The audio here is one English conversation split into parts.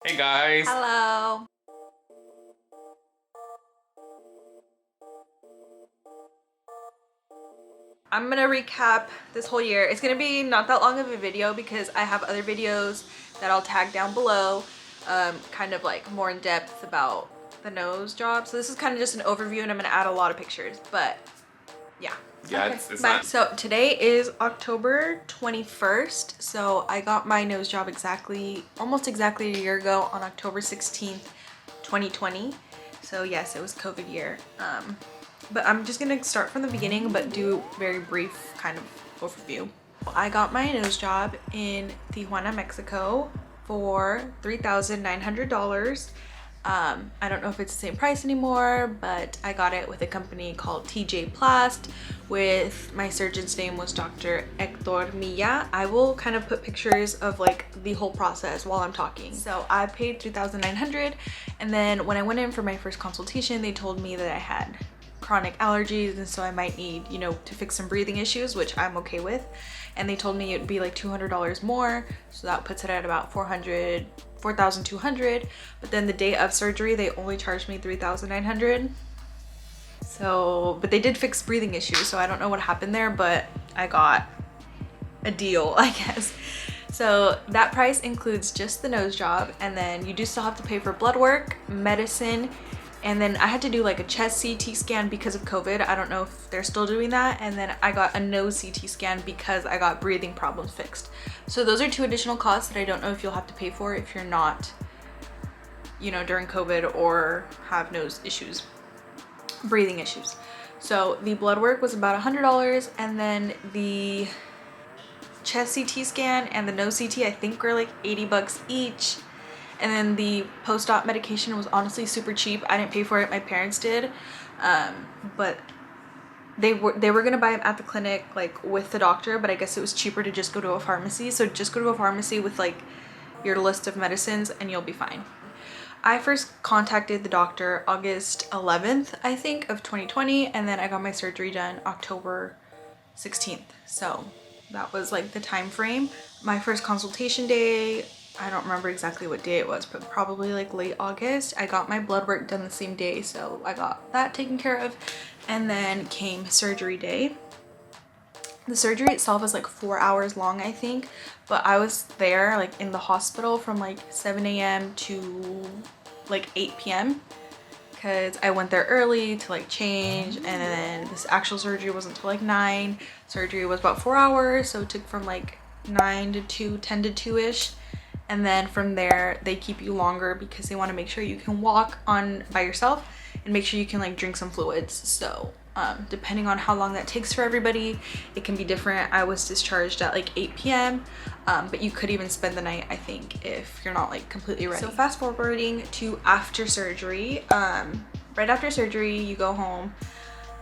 Hey guys. Hello. I'm gonna recap this whole year. It's gonna be not that long of a video because I have other videos that I'll tag down below, kind of like more in depth about the nose job. So this is kind of just an overview and I'm gonna add a lot of pictures, but yeah. Yeah, Okay, it's bye. not. So today is October 21st. So I got my nose job almost exactly a year ago on October 16th, 2020. So yes, it was COVID year. But I'm just gonna start from the beginning, but do very brief kind of overview. I got my nose job in Tijuana, Mexico for $3,900. I don't know if it's the same price anymore, but I got it with a company called TJ Plast with my surgeon's name was Dr. Hector Milla. I will kind of put pictures of like the whole process while I'm talking. So I paid $3,900, and then when I went in for my first consultation, they told me that I had chronic allergies and so I might need, to fix some breathing issues, which I'm okay with. And they told me it would be like $200 more, so that puts it at about $4,200. But then the day of surgery, they only charged me $3,900. So, but they did fix breathing issues, so I don't know what happened there, but I got a deal, I guess. So that price includes just the nose job, and then you do still have to pay for blood work, medicine, and then I had to do like a chest CT scan because of COVID. I don't know if they're still doing that. And then I got a nose CT scan because I got breathing problems fixed. So those are two additional costs that I don't know if you'll have to pay for if you're not, during COVID or have nose issues, breathing issues. So the blood work was about $100, and then the chest CT scan and the nose CT I think were like 80 bucks each. And then the post-op medication was honestly super cheap. I didn't pay for it, my parents did. But they were gonna buy them at the clinic like with the doctor, but I guess it was cheaper to just go to a pharmacy. So just go to a pharmacy with like your list of medicines and you'll be fine. I first contacted the doctor August 11th, I think, of 2020, and then I got my surgery done October 16th. So that was like the time frame. My first consultation day, I don't remember exactly what day it was, but probably like late August. I got my blood work done the same day, so I got that taken care of. And then came surgery day. The surgery itself is like 4 hours long, I think, but I was there like in the hospital from like 7 a.m. to like 8 p.m. because I went there early to like change, and then this actual surgery wasn't until like 9. Surgery was about 4 hours, so it took from like 9 to 2, 10 to 2-ish. And then from there, they keep you longer because they want to make sure you can walk on by yourself and make sure you can like drink some fluids. So depending on how long that takes for everybody, it can be different. I was discharged at like 8 p.m. But you could even spend the night, I think, if you're not like completely ready. So fast forwarding to after surgery, right after surgery, you go home,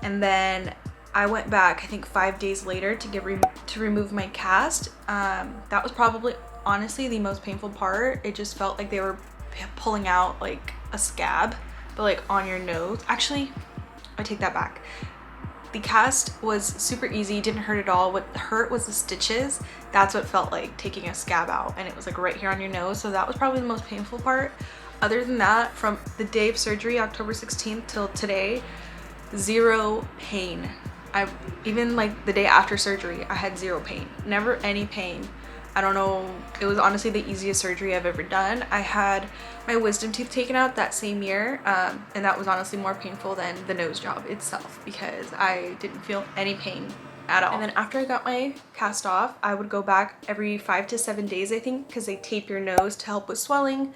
and then I went back, I think 5 days later to remove my cast. That was probably honestly the most painful part. It just felt like they were pulling out like a scab, but like on your nose. Actually, I take that back. The cast was super easy, didn't hurt at all. What hurt was the stitches. That's what felt like taking a scab out, and it was like right here on your nose. So that was probably the most painful part. Other than that, from the day of surgery, October 16th till today, zero pain. Even like the day after surgery, I had zero pain, never any pain. I don't know, it was honestly the easiest surgery I've ever done. I had my wisdom tooth taken out that same year, and that was honestly more painful than the nose job itself because I didn't feel any pain at all. And then after I got my cast off, I would go back every 5 to 7 days, I think, because they tape your nose to help with swelling.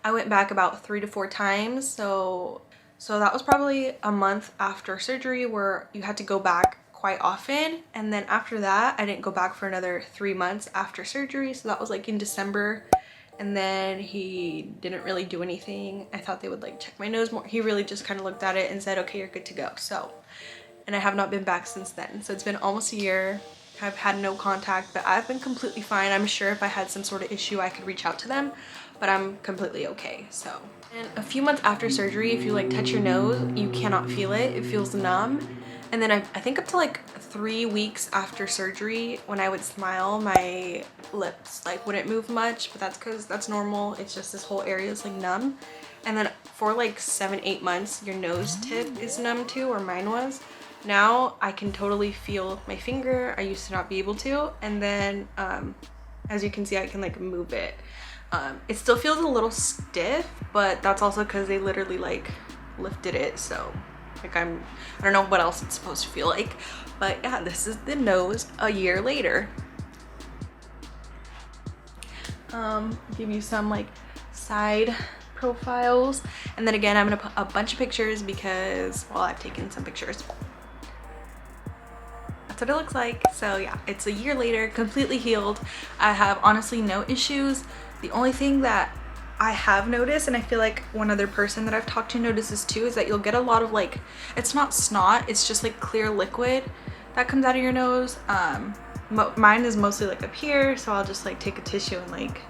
I went back about 3 to 4 times, so that was probably a month after surgery where you had to go back quite often. And then after that, I didn't go back for another 3 months after surgery. So that was like in December. And then he didn't really do anything. I thought they would like check my nose more. He really just kind of looked at it and said, okay, you're good to go. So, and I have not been back since then. So it's been almost a year. I've had no contact, but I've been completely fine. I'm sure if I had some sort of issue, I could reach out to them, but I'm completely okay. So, and a few months after surgery, if you like touch your nose, you cannot feel it. It feels numb. And then I think up to like 3 weeks after surgery, when I would smile, my lips like wouldn't move much, but that's because that's normal. It's just this whole area is like numb. And then for like 7-8 months, your nose tip is numb too, or mine was. Now I can totally feel my finger. I used to not be able to. And then as you can see, I can like move it. It still feels a little stiff, but that's also because they literally like lifted it. So like I don't know what else it's supposed to feel like. But yeah, this is the nose a year later. Give you some like side profiles, and then again I'm gonna put a bunch of pictures because, well, I've taken some pictures. That's what it looks like. So yeah, it's a year later, completely healed. I have honestly no issues. The only thing that I have noticed, and I feel like one other person that I've talked to notices too, is that you'll get a lot of like, it's not snot, it's just like clear liquid that comes out of your nose. Mine is mostly like up here, so I'll just like take a tissue and like,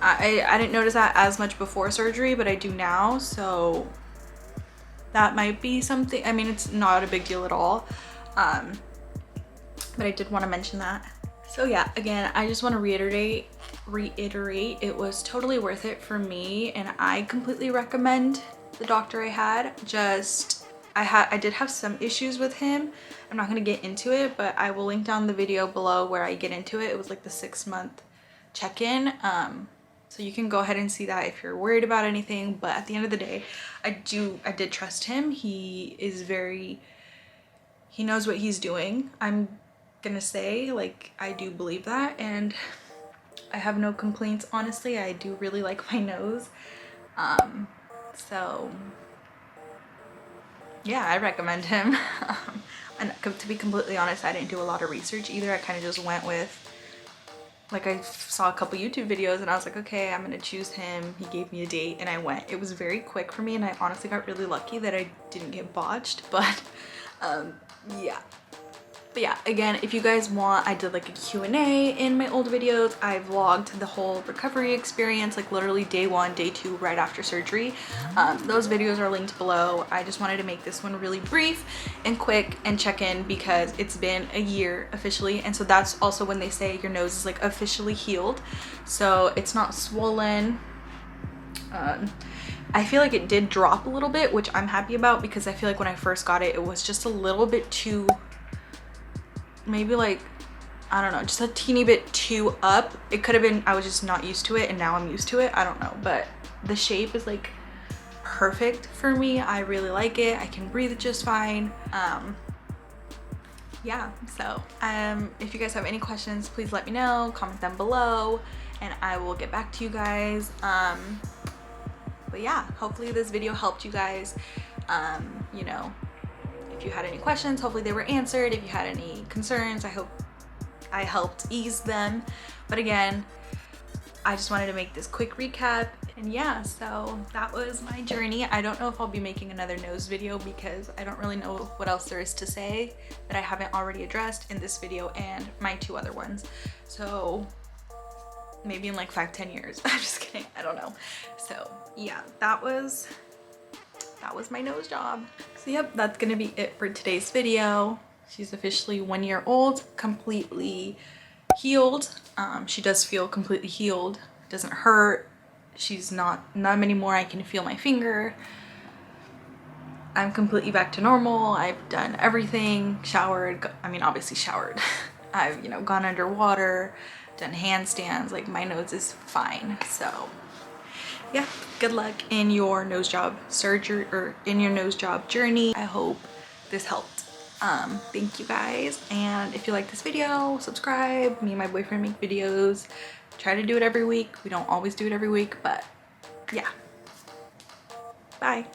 I didn't notice that as much before surgery, but I do now, so that might be something. I mean, it's not a big deal at all, but I did want to mention that. So yeah, again, I just want to reiterate it was totally worth it for me, and I completely recommend the doctor I had. Just I did have some issues with him. I'm not going to get into it, but I will link down the video below where I get into it. It was like the 6-month check-in. So you can go ahead and see that if you're worried about anything. But at the end of the day, I did trust him. He knows what he's doing. I'm gonna say, like, I do believe that, and I have no complaints, honestly. I do really like my nose. So yeah, I recommend him. And to be completely honest, I didn't do a lot of research either. I kind of just went with, like, I saw a couple YouTube videos and I was like, okay, I'm gonna choose him. He gave me a date and I went. It was very quick for me, and I honestly got really lucky that I didn't get botched, but yeah. But yeah, again, if you guys want, I did like a Q&A in my old videos. I vlogged the whole recovery experience, like literally day 1, day 2, right after surgery. Those videos are linked below. I just wanted to make this one really brief and quick and check in because it's been a year officially. And so that's also when they say your nose is like officially healed. So it's not swollen. I feel like it did drop a little bit, which I'm happy about, because I feel like when I first got it, it was just a little bit too, maybe like, I don't know, just a teeny bit too up. It could have been, I was just not used to it, and now I'm used to it. I don't know, but the shape is like perfect for me. I really like it. I can breathe just fine. Yeah, so if you guys have any questions, please let me know, comment them below, and I will get back to you guys. But yeah, hopefully this video helped you guys. You know, if you had any questions, hopefully they were answered. If you had any concerns, I hope I helped ease them. But again, I just wanted to make this quick recap. And yeah, so that was my journey. I don't know if I'll be making another nose video because I don't really know what else there is to say that I haven't already addressed in this video and my 2 other ones. So maybe in like 5-10 years. I'm just kidding, I don't know. So yeah, that was my nose job. So yep, that's gonna be it for today's video. She's officially 1 year old, completely healed. She does feel completely healed. It doesn't hurt. She's not numb anymore. I can feel my finger. I'm completely back to normal. I've done everything, showered, I mean obviously showered. I've, you know, gone underwater, done handstands, like my nose is fine. So yeah, good luck in your nose job surgery, or in your nose job journey. I hope this helped. Thank you guys, and if you like this video, subscribe. Me and my boyfriend make videos. Try to do it every week. We don't always do it every week, but yeah. Bye.